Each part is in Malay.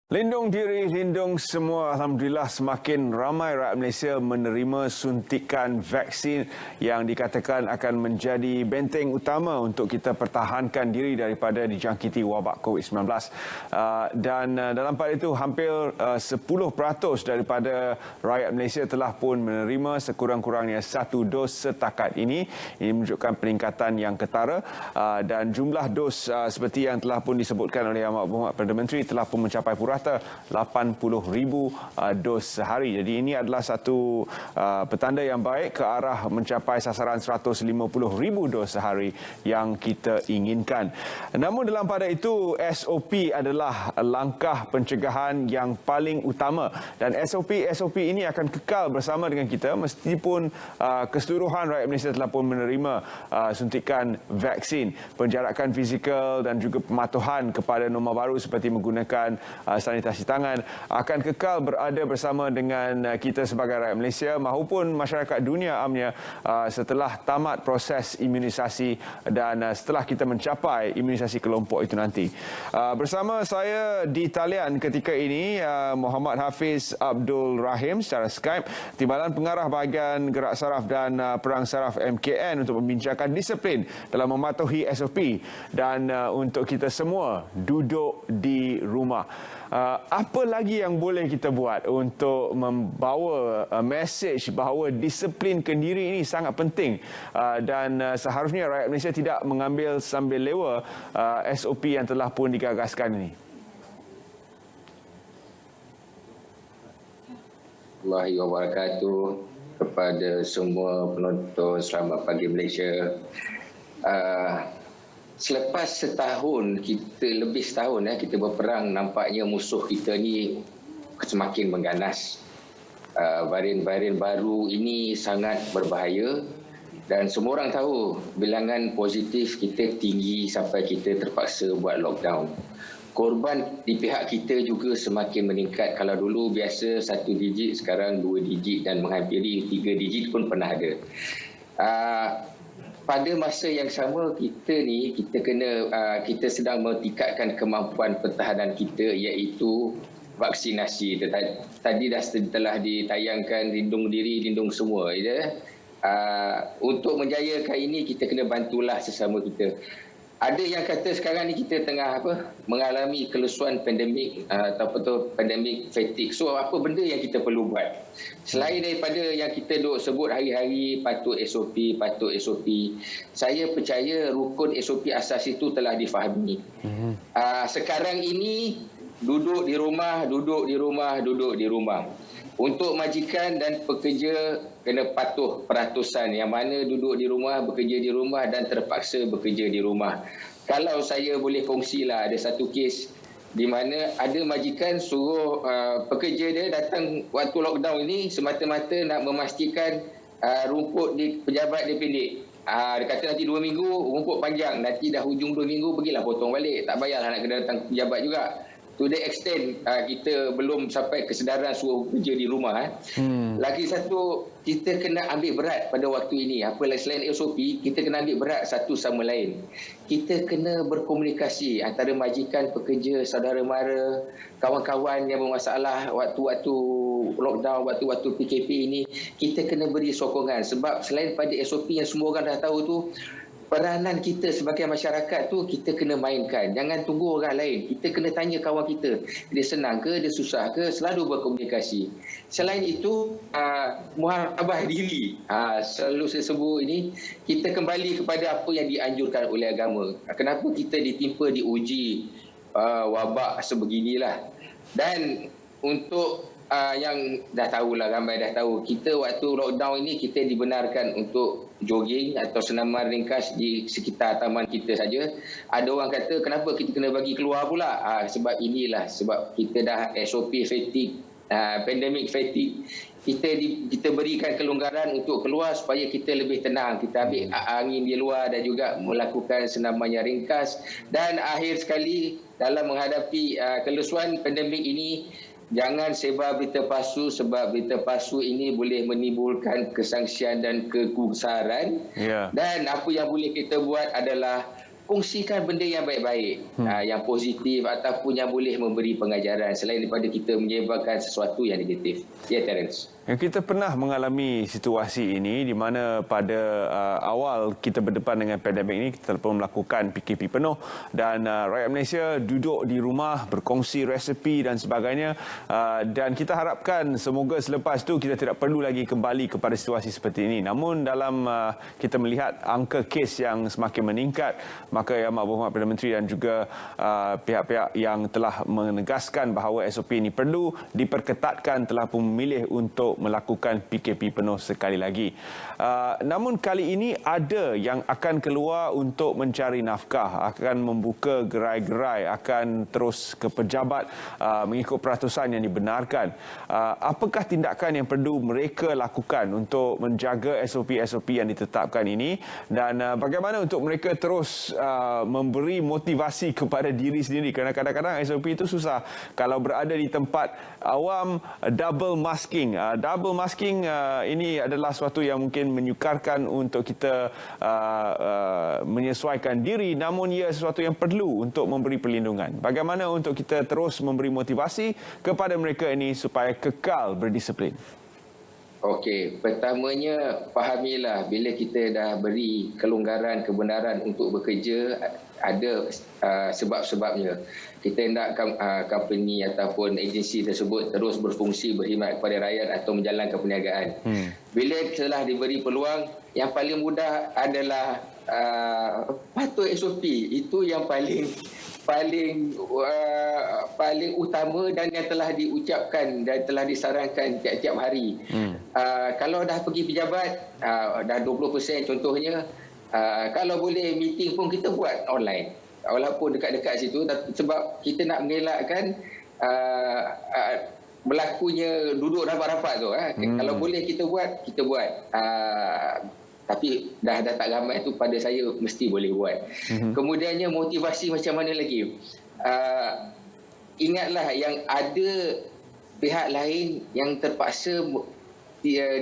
Lindung diri, lindung semua. Alhamdulillah semakin ramai rakyat Malaysia menerima suntikan vaksin yang dikatakan akan menjadi benteng utama untuk kita pertahankan diri daripada dijangkiti wabak COVID-19. Dan dalam pada itu hampir 10% daripada rakyat Malaysia telah pun menerima sekurang-kurangnya satu dos setakat ini. Ini menunjukkan peningkatan yang ketara dan jumlah dos seperti yang telah pun disebutkan oleh Yang Berhormat Perdana Menteri telah pun mencapai purata 80,000 dos sehari. Jadi ini adalah satu petanda yang baik ke arah mencapai sasaran 150,000 dos sehari yang kita inginkan. Namun dalam pada itu SOP adalah langkah pencegahan yang paling utama dan SOP ini akan kekal bersama dengan kita meskipun keseluruhan rakyat Malaysia telah pun menerima suntikan vaksin. Penjarakan fizikal dan juga pematuhan kepada norma baru seperti menggunakan sanitasi tangan akan kekal berada bersama dengan kita sebagai rakyat Malaysia maupun masyarakat dunia amnya setelah tamat proses imunisasi dan setelah kita mencapai imunisasi kelompok itu nanti. Bersama saya di talian ketika ini Muhammad Hafiz Abdul Rahim secara Skype, Timbalan Pengarah Bahagian Gerak Saraf dan Perang Saraf MKN untuk membincangkan disiplin dalam mematuhi SOP dan untuk kita semua duduk di rumah. Apa lagi yang boleh kita buat untuk membawa mesej bahawa disiplin kendiri ini sangat penting dan seharusnya rakyat Malaysia tidak mengambil sambil lewa SOP yang telah pun digagaskan ini? Warahmatullahi wabarakatuh kepada semua penonton. Selamat pagi Malaysia. Selepas setahun, lebih setahun kita berperang, nampaknya musuh kita ni semakin mengganas. Varian-varian baru ini sangat berbahaya dan semua orang tahu bilangan positif kita tinggi sampai kita terpaksa buat lockdown. Korban di pihak kita juga semakin meningkat. Kalau dulu biasa 1 digit, sekarang 2 digit dan menghampiri 3 digit pun pernah ada. Pada masa yang sama kita sedang meningkatkan kemampuan pertahanan kita iaitu vaksinasi. Tadi telah ditayangkan lindung diri, lindung semua. Untuk menjayakan ini kita kena bantulah sesama kita. Ada yang kata sekarang ni kita tengah mengalami kelesuan pandemik atau pandemik fatigue. So apa benda yang kita perlu buat? Selain daripada yang kita duk sebut hari-hari patut SOP. Saya percaya rukun SOP asas itu telah difahami. Sekarang ini duduk di rumah. Untuk majikan dan pekerja kena patuh peratusan yang mana duduk di rumah, bekerja di rumah dan terpaksa bekerja di rumah. Kalau saya boleh kongsilah, ada satu kes di mana ada majikan suruh pekerja dia datang waktu lockdown ini semata-mata nak memastikan rumput di pejabat dia pendek. Dia kata nanti 2 minggu rumput panjang, nanti dah hujung 2 minggu pergilah potong balik. Tak payahlah nak kena datang pejabat juga. To the extent kita belum sampai kesedaran suruh kerja di rumah. Lagi satu, kita kena ambil berat pada waktu ini. Selain SOP, kita kena ambil berat satu sama lain. Kita kena berkomunikasi antara majikan, pekerja, saudara mara, kawan-kawan yang bermasalah waktu-waktu lockdown, waktu-waktu PKP ini. Kita kena beri sokongan. Sebab selain pada SOP yang semua orang dah tahu tu, peranan kita sebagai masyarakat tu kita kena mainkan. Jangan tunggu orang lain. Kita kena tanya kawan kita. Dia senang ke, dia susah ke, selalu berkomunikasi. Selain itu, muhasabah diri. Selalu saya sebut ini, kita kembali kepada apa yang dianjurkan oleh agama. Kenapa kita ditimpa, diuji wabak sebeginilah. Dan untuk yang dah tahulah, ramai dah tahu, kita waktu lockdown ini kita dibenarkan untuk jogging atau senaman ringkas di sekitar taman kita saja. Ada orang kata kenapa kita kena bagi keluar pula? Sebab kita dah SOP fatigue, pandemic fatigue. Kita berikan kelonggaran untuk keluar supaya kita lebih tenang. Kita ambil angin di luar dan juga melakukan senaman yang ringkas. Dan akhir sekali dalam menghadapi kelesuan pandemik ini, jangan sebar berita palsu sebab berita palsu ini boleh menimbulkan kesangsian dan kegusaran. Dan apa yang boleh kita buat adalah kongsikan benda yang baik-baik, yang positif ataupun yang boleh memberi pengajaran selain daripada kita menyebarkan sesuatu yang negatif. Ya, Terence. Kita pernah mengalami situasi ini di mana pada awal kita berdepan dengan pandemik ini, kita pun melakukan PKP penuh dan rakyat Malaysia duduk di rumah berkongsi resepi dan sebagainya, dan kita harapkan semoga selepas itu kita tidak perlu lagi kembali kepada situasi seperti ini. Namun dalam kita melihat angka kes yang semakin meningkat, maka Yang Amat Berhormat Perdana Menteri dan juga pihak-pihak yang telah menegaskan bahawa SOP ini perlu diperketatkan telah pun memilih untuk melakukan PKP penuh sekali lagi. Namun kali ini ada yang akan keluar untuk mencari nafkah, akan membuka gerai-gerai, akan terus ke pejabat mengikut peratusan yang dibenarkan. Apakah tindakan yang perlu mereka lakukan untuk menjaga SOP-SOP yang ditetapkan ini, dan bagaimana untuk mereka terus memberi motivasi kepada diri sendiri, kerana kadang-kadang SOP itu susah. Kalau berada di tempat awam, double masking. Double masking ini adalah sesuatu yang mungkin menyukarkan untuk kita menyesuaikan diri, namun ia sesuatu yang perlu untuk memberi perlindungan. Bagaimana untuk kita terus memberi motivasi kepada mereka ini supaya kekal berdisiplin? Okey, pertamanya fahamilah bila kita dah beri kelonggaran kebenaran untuk bekerja, ada sebab-sebabnya. Kita hendak company ataupun agensi tersebut terus berfungsi berkhidmat kepada rakyat atau menjalankan perniagaan. Bila telah diberi peluang, yang paling mudah adalah patuh SOP. Itu yang paling utama dan yang telah diucapkan dan telah disarankan tiap-tiap hari. Kalau dah pergi pejabat, dah 20% contohnya, kalau boleh meeting pun kita buat online. Walaupun dekat-dekat situ, sebab kita nak mengelakkan berlakunya duduk rapat-rapat tu. Kalau boleh kita buat, kita buat. Tapi dah tak ramai tu, pada saya mesti boleh buat. Kemudiannya motivasi macam mana lagi? Ingatlah yang ada pihak lain yang terpaksa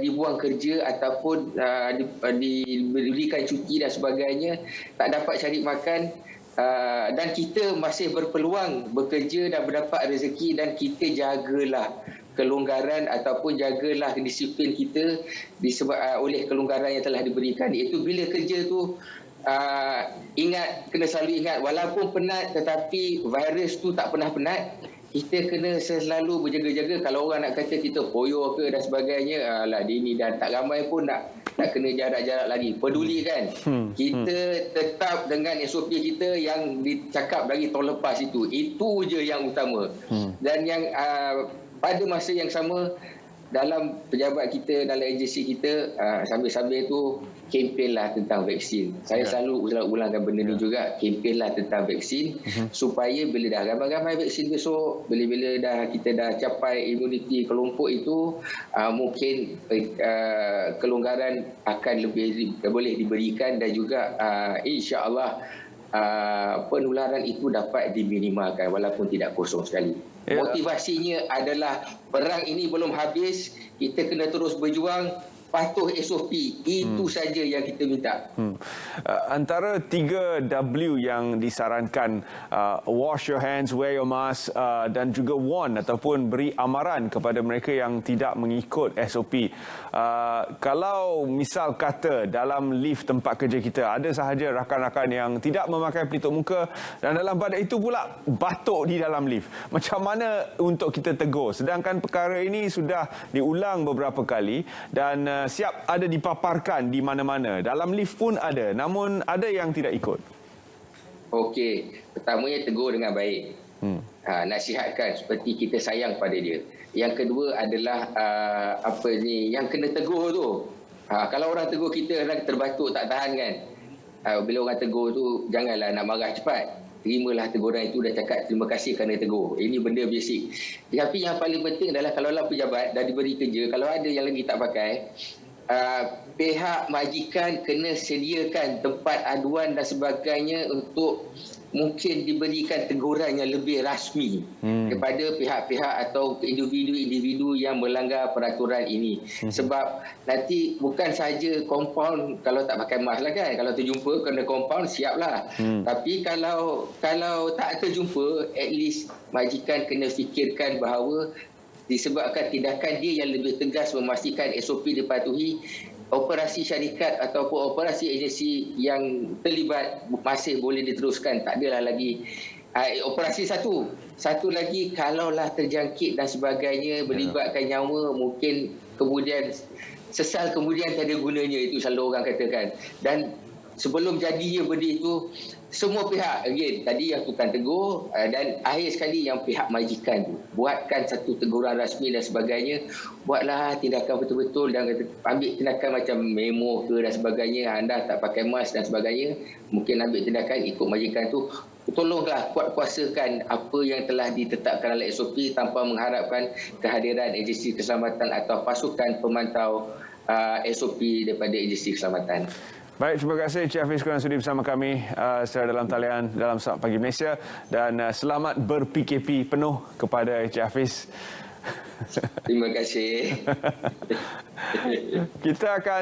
dibuang kerja ataupun diberikan cuti dan sebagainya, tak dapat cari makan, dan kita masih berpeluang bekerja dan mendapat rezeki, dan kita jagalah kelonggaran ataupun jagalah disiplin kita oleh kelonggaran yang telah diberikan. Iaitu bila kerja tu, kena selalu ingat, walaupun penat tetapi virus tu tak pernah penat. Kita kena selalu berjaga-jaga. Kalau orang nak kata kita poyo ke dan sebagainya, alah dia ni dah tak ramai pun nak kena jarak-jarak lagi. Peduli kan? Kita tetap dengan SOP kita yang dicakap dari tahun lepas itu. Itu je yang utama. Dan yang pada masa yang sama, dalam pejabat kita, dalam agensi kita, sambil-sambil tu kempenlah tentang vaksin. Saya selalu ulangkan benda ni juga, kempenlah tentang vaksin, supaya bila dah ramai-ramai vaksin besok, bila kita dah capai imuniti kelompok itu, mungkin kelonggaran akan lebih boleh diberikan, dan juga insya-Allah penularan itu dapat diminimalkan walaupun tidak kosong sekali. Motivasinya adalah perang ini belum habis, kita kena terus berjuang, patuh SOP. Itu saja yang kita minta. Antara 3W yang disarankan, wash your hands, wear your mask, dan juga warn ataupun beri amaran kepada mereka yang tidak mengikut SOP. Kalau misal kata dalam lift tempat kerja kita ada sahaja rakan-rakan yang tidak memakai pelitup muka, dan dalam pada itu pula batuk di dalam lift, macam mana untuk kita tegur? Sedangkan perkara ini sudah diulang beberapa kali dan siap ada dipaparkan di mana-mana. Dalam lift pun ada, namun ada yang tidak ikut. Okey, pertamanya tegur dengan baik. Nasihatkan seperti kita sayang pada dia. Yang kedua adalah yang kena tegur tu. Kalau orang tegur kita terbatuk tak tahan kan. Bila orang tegur tu, janganlah nak marah cepat. Terimalah teguran itu dan cakap terima kasih kerana tegur. Ini benda basic. Tapi yang paling penting adalah kalau pejabat dah diberi kerja, kalau ada yang lagi tak pakai, pihak majikan kena sediakan tempat aduan dan sebagainya untuk mungkin diberikan teguran yang lebih rasmi kepada pihak-pihak atau individu-individu yang melanggar peraturan ini. Sebab nanti bukan saja kompaun kalau tak pakai mask lah kan. Kalau terjumpa kena kompaun, siaplah. Tapi kalau tak terjumpa, at least majikan kena fikirkan bahawa disebabkan tindakan dia yang lebih tegas memastikan SOP dipatuhi, operasi syarikat ataupun operasi agensi yang terlibat masih boleh diteruskan. Tak adalah lagi operasi satu lagi, kalaulah terjangkit dan sebagainya melibatkan nyawa, mungkin kemudian sesal kemudian tiada gunanya, itu selalu orang katakan. Dan sebelum jadinya benda itu, semua pihak, again, tadi yang tukang tegur dan akhir sekali yang pihak majikan tu, buatkan satu teguran rasmi dan sebagainya. Buatlah tindakan betul-betul dan ambil tindakan macam memo ke dan sebagainya. Anda tak pakai mask dan sebagainya, mungkin ambil tindakan ikut majikan tu. Tolonglah kuat-kuasakan apa yang telah ditetapkan oleh SOP tanpa mengharapkan kehadiran agensi keselamatan atau pasukan pemantau SOP daripada agensi keselamatan. Baik, terima kasih Encik Hafiz kerana sudi bersama kami secara dalam talian dalam Saat Pagi Malaysia, dan selamat ber-PKP penuh kepada Encik Hafiz. Terima kasih. Kita akan